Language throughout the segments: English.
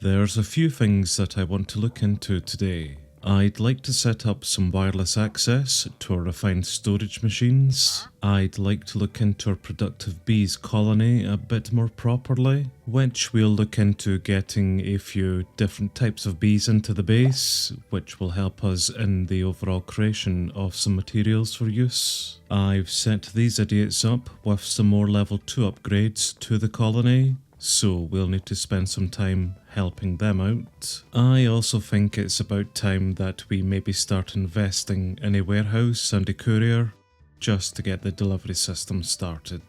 There's a few things that I want to look into today. I'd like to set up some wireless access to our refined storage machines. I'd like to look into our productive bees colony a bit more properly, which we'll look into getting a few different types of bees into the base, which will help us in the overall creation of some materials for use. I've set these idiots up with some more level 2 upgrades to the colony, so we'll need to spend some time helping them out. I also think it's about time that we maybe start investing in a warehouse and a courier, just to get the delivery system started.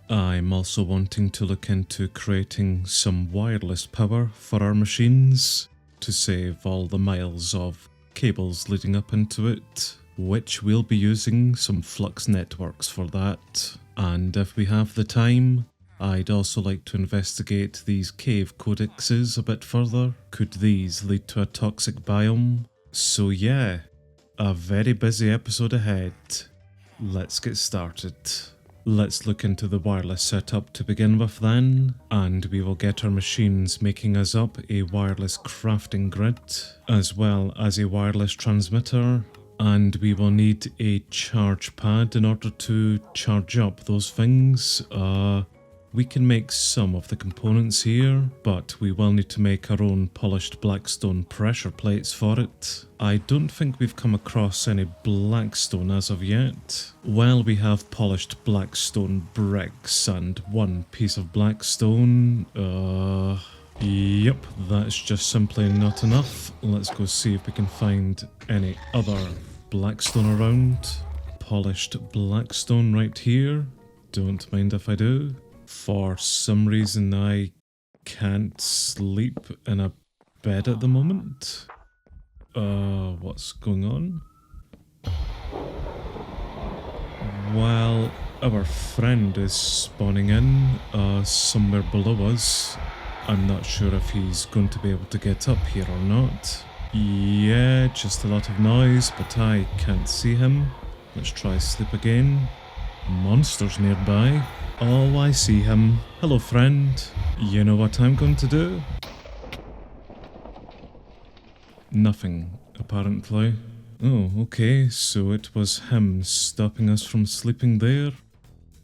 I'm also wanting to look into creating some wireless power for our machines, to save all the miles of cables leading up into it, which we'll be using some flux networks for that. And if we have the time, I'd also like to investigate these cave codexes a bit further. Could these lead to a toxic biome? So yeah, a very busy episode ahead. Let's get started. Let's look into the wireless setup to begin with then, and we will get our machines making us up a wireless crafting grid, as well as a wireless transmitter, and we will need a charge pad in order to charge up those things. We can make some of the components here, but we will need to make our own polished blackstone pressure plates for it. I don't think we've come across any blackstone as of yet. Well, we have polished blackstone bricks and one piece of blackstone. Yep, that's just simply not enough. Let's go see if we can find any other blackstone around. Polished blackstone right here. Don't mind if I do. For some reason I can't sleep in a bed at the moment. What's going on? Well, our friend is spawning in somewhere below us. I'm not sure if he's going to be able to get up here or not. Yeah, just a lot of noise, but I can't see him. Let's try sleep again. Monsters nearby. Oh, I see him. Hello, friend. You know what I'm going to do? Nothing, apparently. Oh, okay, so it was him stopping us from sleeping there.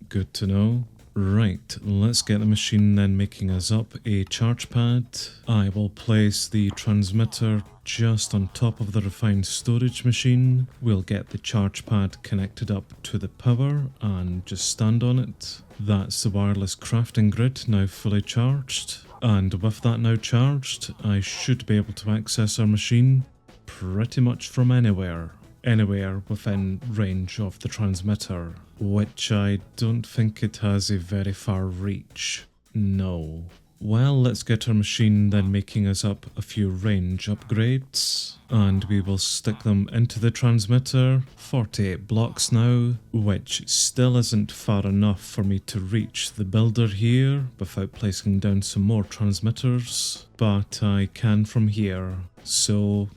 Good to know. Right, let's get the machine then making us up a charge pad. I will place the transmitter just on top of the refined storage machine. We'll get the charge pad connected up to the power and just stand on it. That's the wireless crafting grid now fully charged. And with that now charged, I should be able to access our machine pretty much from anywhere. Anywhere within range of the transmitter, which I don't think it has a very far reach. No. Well, let's get our machine then making us up a few range upgrades, and we will stick them into the transmitter. 48 blocks now, which still isn't far enough for me to reach the builder here without placing down some more transmitters, but I can from here, so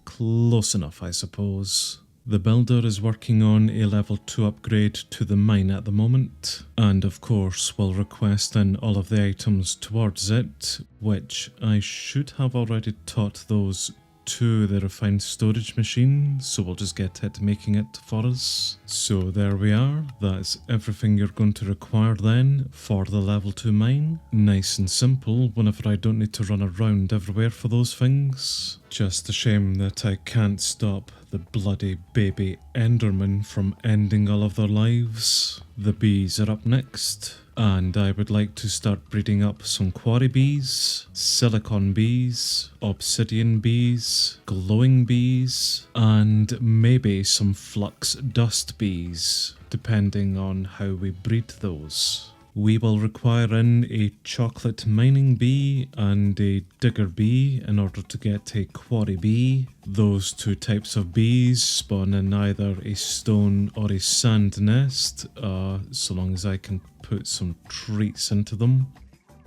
close enough, I suppose. The builder is working on a level 2 upgrade to the mine at the moment, and of course will request in all of the items towards it, which I should have already taught those to the refined storage machine, so we'll just get it making it for us. So there we are, that's everything you're going to require then for the level 2 mine. Nice and simple whenever I don't need to run around everywhere for those things. Just a shame that I can't stop the bloody baby Endermen from ending all of their lives. The bees are up next, and I would like to start breeding up some quarry bees, silicon bees, obsidian bees, glowing bees, and maybe some flux dust bees, depending on how we breed those. We will require in a chocolate mining bee and a digger bee in order to get a quarry bee. Those two types of bees spawn in either a stone or a sand nest, so long as I can put some treats into them.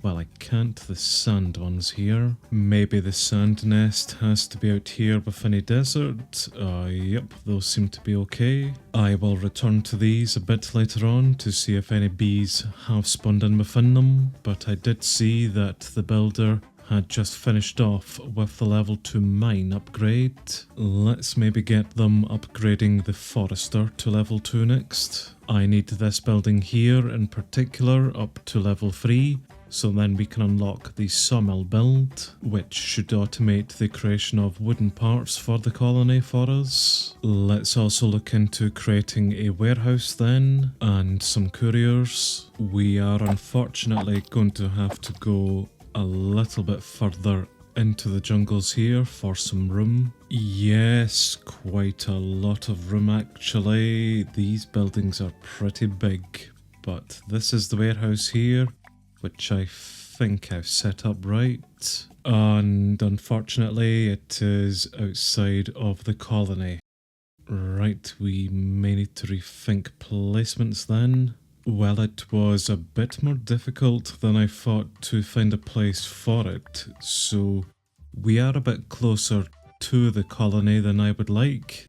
Well, I can't, the sand one's here. Maybe the sand nest has to be out here within a desert. Yep, those seem to be okay. I will return to these a bit later on to see if any bees have spawned in within them, but I did see that the builder had just finished off with the level 2 mine upgrade. Let's maybe get them upgrading the forester to level 2 next. I need this building here in particular up to level 3. So then we can unlock the sawmill build, which should automate the creation of wooden parts for the colony for us. Let's also look into creating a warehouse then, and some couriers. We are unfortunately going to have to go a little bit further into the jungles here for some room. Yes, quite a lot of room actually. These buildings are pretty big, but this is the warehouse here, which I think I've set up right. And unfortunately, it is outside of the colony. Right, we may need to rethink placements then. Well, it was a bit more difficult than I thought to find a place for it, so we are a bit closer to the colony than I would like,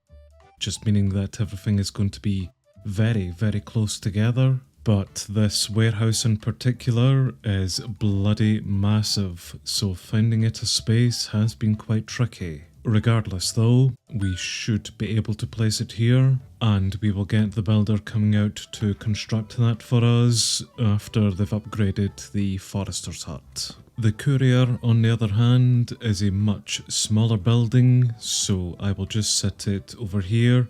just meaning that everything is going to be very, very close together. But this warehouse in particular is bloody massive, so finding it a space has been quite tricky. Regardless though, we should be able to place it here, and we will get the builder coming out to construct that for us after they've upgraded the forester's hut. The courier, on the other hand, is a much smaller building, so I will just set it over here,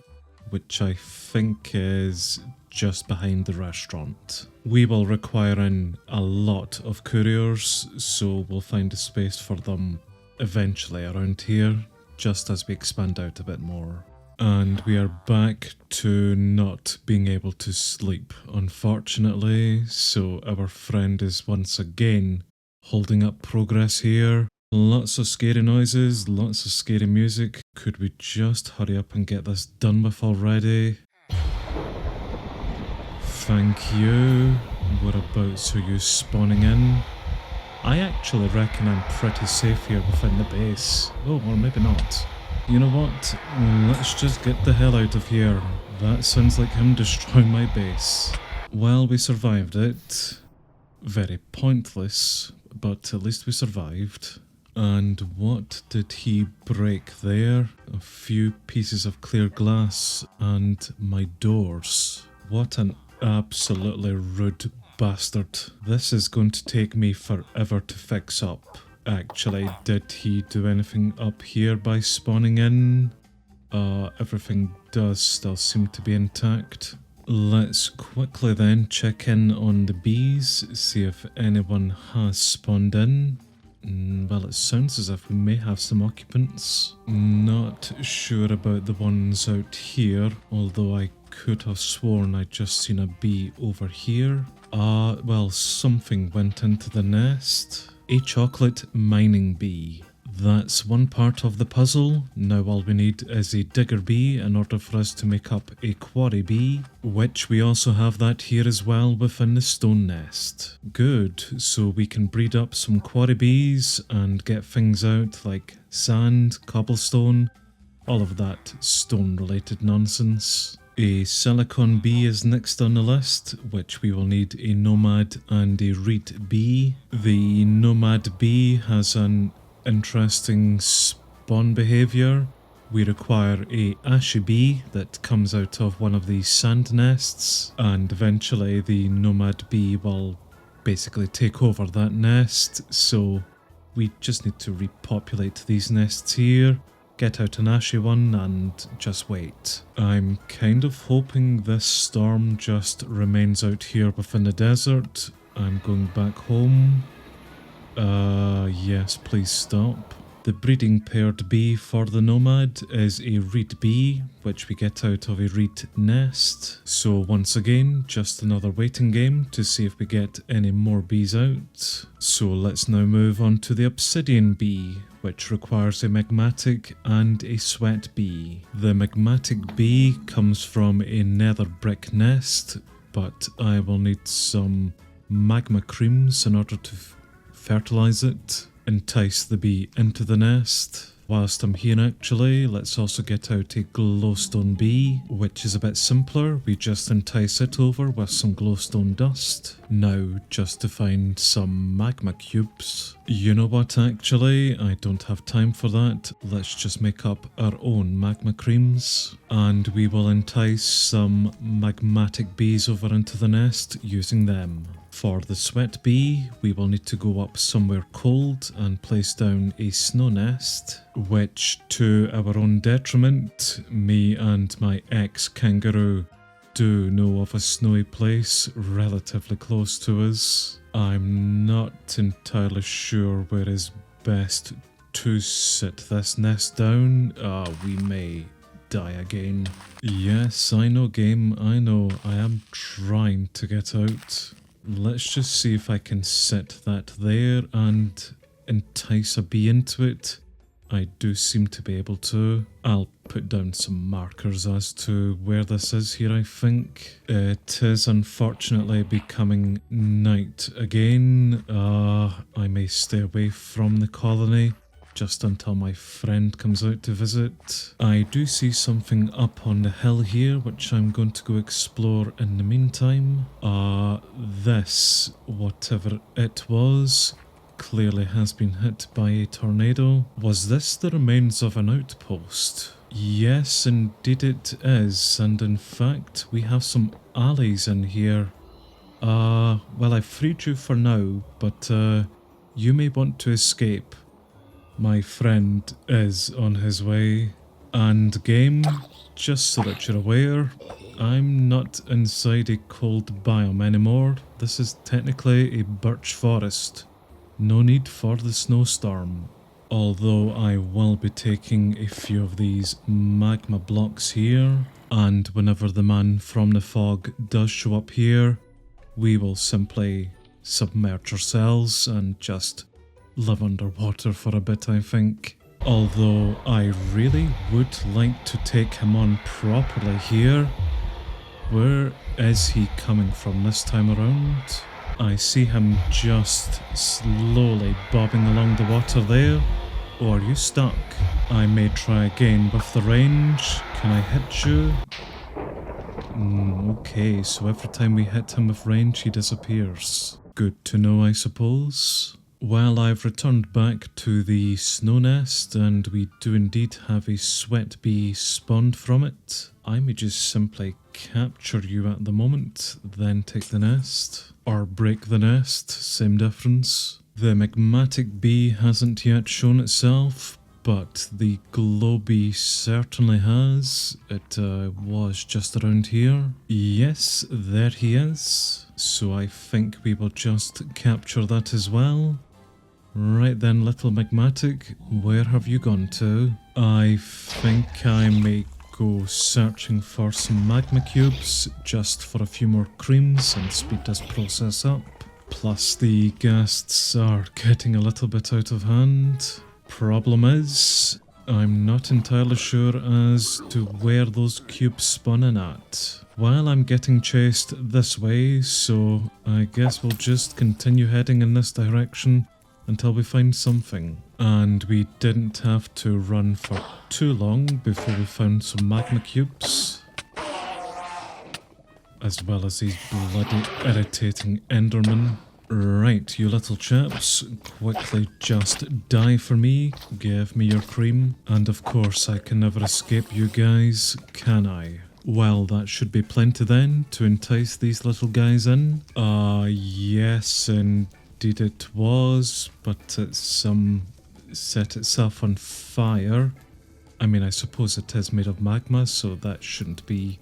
which I think is just behind the restaurant. We will require in a lot of couriers, so we'll find a space for them eventually around here, just as we expand out a bit more. And we are back to not being able to sleep, unfortunately, so our friend is once again holding up progress here. Lots of scary noises, lots of scary music. Could we just hurry up and get this done with already? Thank you. Whereabouts are you spawning in? I actually reckon I'm pretty safe here within the base. Oh, or maybe not. You know what? Let's just get the hell out of here. That sounds like him destroying my base. Well, we survived it. Very pointless, but at least we survived. And what did he break there? A few pieces of clear glass and my doors. What an absolutely rude bastard. This is going to take me forever to fix up. Actually, did he do anything up here by spawning in? Everything does still seem to be intact. Let's quickly then check in on the bees, see if anyone has spawned in. Well, it sounds as if we may have some occupants. Not sure about the ones out here, although I could have sworn I'd just seen a bee over here. Well, something went into the nest. A chocolate mining bee. That's one part of the puzzle. Now all we need is a digger bee in order for us to make up a quarry bee, which we also have that here as well within the stone nest. Good, so we can breed up some quarry bees and get things out like sand, cobblestone, all of that stone related nonsense. A silicon bee is next on the list, which we will need a nomad and a reed bee. The nomad bee has an interesting spawn behaviour. We require a ashy bee that comes out of one of these sand nests, and eventually the nomad bee will basically take over that nest, so we just need to repopulate these nests here, get out an ashy one and just wait. I'm kind of hoping this storm just remains out here within the desert. I'm going back home. Yes, please stop. The breeding paired bee for the nomad is a reed bee, which we get out of a reed nest. So once again, just another waiting game to see if we get any more bees out. So let's now move on to the obsidian bee, which requires a magmatic and a sweat bee. The magmatic bee comes from a nether brick nest, but I will need some magma creams in order to fertilize it, entice the bee into the nest. whilst I'm here actually, let's also get out a glowstone bee, which is a bit simpler. We just entice it over with some glowstone dust. Now, just to find some magma cubes. You know what actually, I don't have time for that. Let's just make up our own magma creams. And we will entice some magmatic bees over into the nest using them. For the sweat bee, we will need to go up somewhere cold and place down a snow nest, which to our own detriment, me and my ex-kangaroo do know of a snowy place relatively close to us. I'm not entirely sure where is best to sit this nest down. We may die again. Yes, I know game, I know, I am trying to get out. Let's just see if I can set that there and entice a bee into it. I do seem to be able to. I'll put down some markers as to where this is here, I think. It is unfortunately becoming night again. I may stay away from the colony just until my friend comes out to visit. I do see something up on the hill here, which I'm going to go explore in the meantime. This, whatever it was, clearly has been hit by a tornado. Was this the remains of an outpost? Yes, indeed it is, and in fact, we have some allies in here. Well, I've freed you for now, but you may want to escape. My friend is on his way. And game, just so that you're aware, I'm not inside a cold biome anymore. This is technically a birch forest. No need for the snowstorm. Although I will be taking a few of these magma blocks here, and whenever the man from the fog does show up here, we will simply submerge ourselves and just live underwater for a bit, I think. Although I really would like to take him on properly here. Where is he coming from this time around? I see him just slowly bobbing along the water there. Or are you stuck? I may try again with the range. Can I hit you? Okay, so every time we hit him with range, he disappears. Good to know, I suppose. Well, I've returned back to the snow nest, and we do indeed have a sweat bee spawned from it. I may just simply capture you at the moment, then take the nest. Or break the nest, same difference. The magmatic bee hasn't yet shown itself, but the glow bee certainly has. It was just around here. Yes, there he is. So I think we will just capture that as well. Right then, little magmatic, where have you gone to? I think I may go searching for some magma cubes, just for a few more creams and speed this process up. Plus the ghasts are getting a little bit out of hand. Problem is, I'm not entirely sure as to where those cubes spawn in at. Well, I'm getting chased this way, so I guess we'll just continue heading in this direction until we find something. And we didn't have to run for too long before we found some magma cubes. As well as these bloody irritating endermen. Right, you little chaps, quickly just die for me, give me your cream, and of course I can never escape you guys, can I? Well, that should be plenty then, to entice these little guys in. Yes, indeed it was, but it's set itself on fire. I mean, I suppose it is made of magma, so that shouldn't be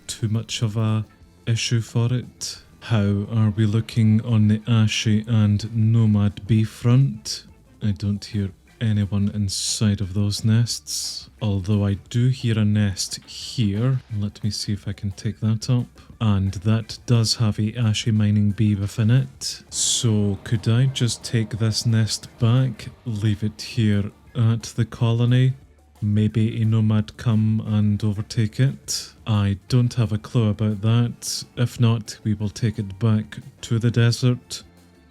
too much of a issue for it. How are we looking on the Ashy and Nomad bee front? I don't hear anyone inside of those nests. Although I do hear a nest here. Let me see if I can take that up. And that does have a Ashy mining bee within it. So could I just take this nest back, leave it here at the colony? Maybe a nomad come and overtake it. I don't have a clue about that. If not, we will take it back to the desert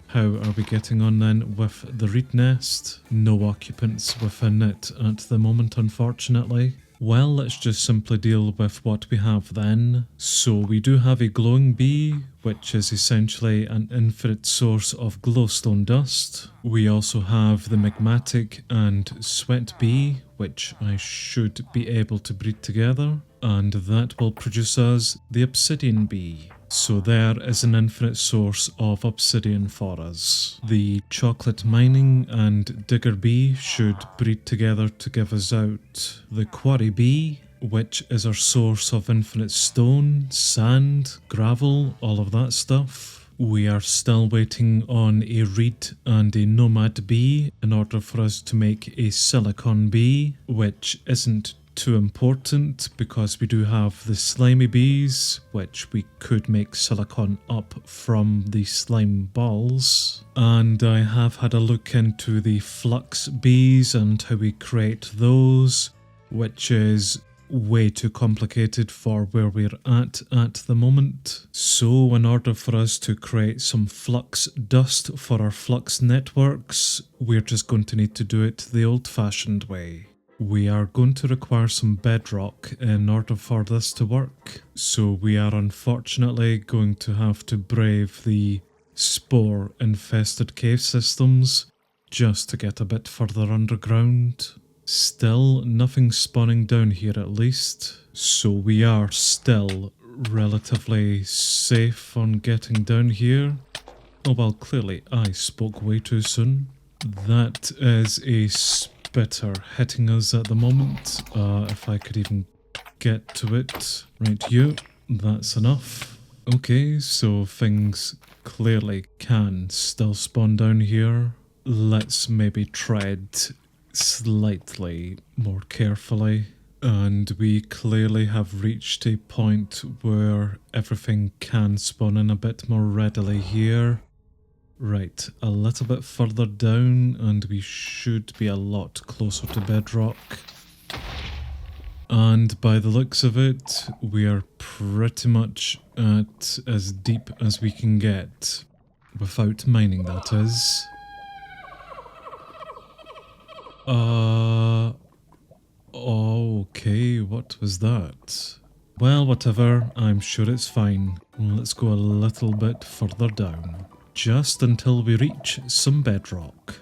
How are we getting on then with the reed nest? No occupants within it at the moment, unfortunately. Well, let's just simply deal with what we have then. So we do have a glowing bee, which is essentially an infinite source of glowstone dust. We also have the magmatic and sweat bee, which I should be able to breed together, and that will produce us the obsidian bee. So there is an infinite source of obsidian for us. The chocolate mining and digger bee should breed together to give us out the quarry bee, which is our source of infinite stone, sand, gravel, all of that stuff. We are still waiting on a reed and a nomad bee in order for us to make a silicon bee, which isn't too important because we do have the slimy bees, which we could make silicon up from the slime balls. And I have had a look into the flux bees and how we create those, which is way too complicated for where we're at the moment. So in order for us to create some flux dust for our flux networks, we're just going to need to do it the old-fashioned way. We are going to require some bedrock in order for this to work, so we are unfortunately going to have to brave the spore infested cave systems just to get a bit further underground. Still nothing spawning down here at least, so we are still relatively safe on getting down here. Oh well, clearly I spoke way too soon. That is a spitter hitting us at the moment. If I could even get to it. Right, you. That's enough. Okay, so things clearly can still spawn down here. Let's maybe tread slightly more carefully. And we clearly have reached a point where everything can spawn in a bit more readily here. Right, a little bit further down and we should be a lot closer to bedrock. And by the looks of it, we are pretty much at as deep as we can get. Without mining, that is. Okay, what was that? Well, whatever, I'm sure it's fine. Let's go a little bit further down. Just until we reach some bedrock.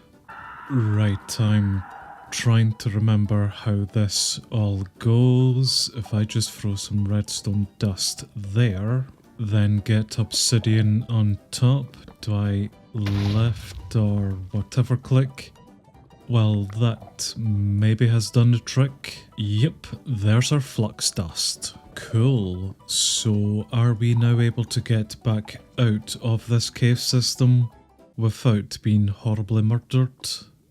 Right, I'm trying to remember how this all goes. If I just throw some redstone dust there, then get obsidian on top, do I left or whatever click? Well, that maybe has done the trick. Yep, there's our flux dust. Cool. So are we now able to get back out of this cave system without being horribly murdered?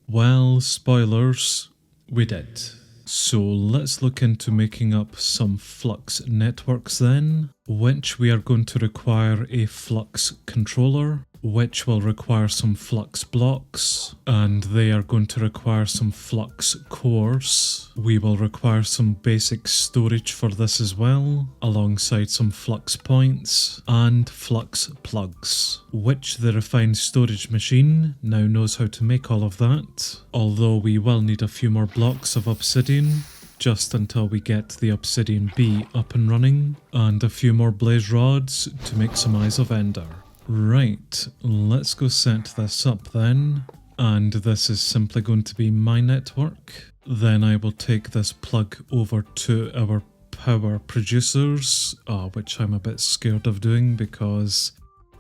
Well, spoilers, we did. So let's look into making up some flux networks then, which we are going to require a flux controller, which will require some flux blocks, and they are going to require some flux cores. We will require some basic storage for this as well, alongside some flux points and flux plugs, which the refined storage machine now knows how to make all of that, although we will need a few more blocks of obsidian, just until we get the obsidian bee up and running, and a few more blaze rods to make some eyes of ender. Right, let's go set this up then, and this is simply going to be my network. Then I will take this plug over to our power producers, which I'm a bit scared of doing because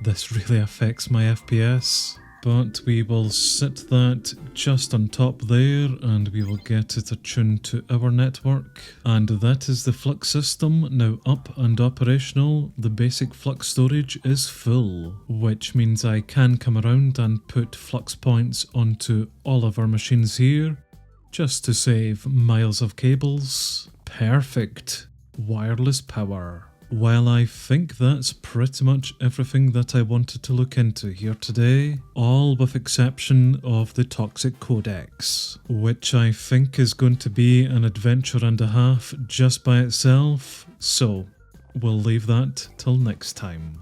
this really affects my FPS. But we will set that just on top there and we will get it attuned to our network. And that is the flux system now up and operational. The basic flux storage is full, which means I can come around and put flux points onto all of our machines here, just to save miles of cables. Perfect. Wireless power. Well, I think that's pretty much everything that I wanted to look into here today, all with exception of the Toxic Codex, which I think is going to be an adventure and a half just by itself, so we'll leave that till next time.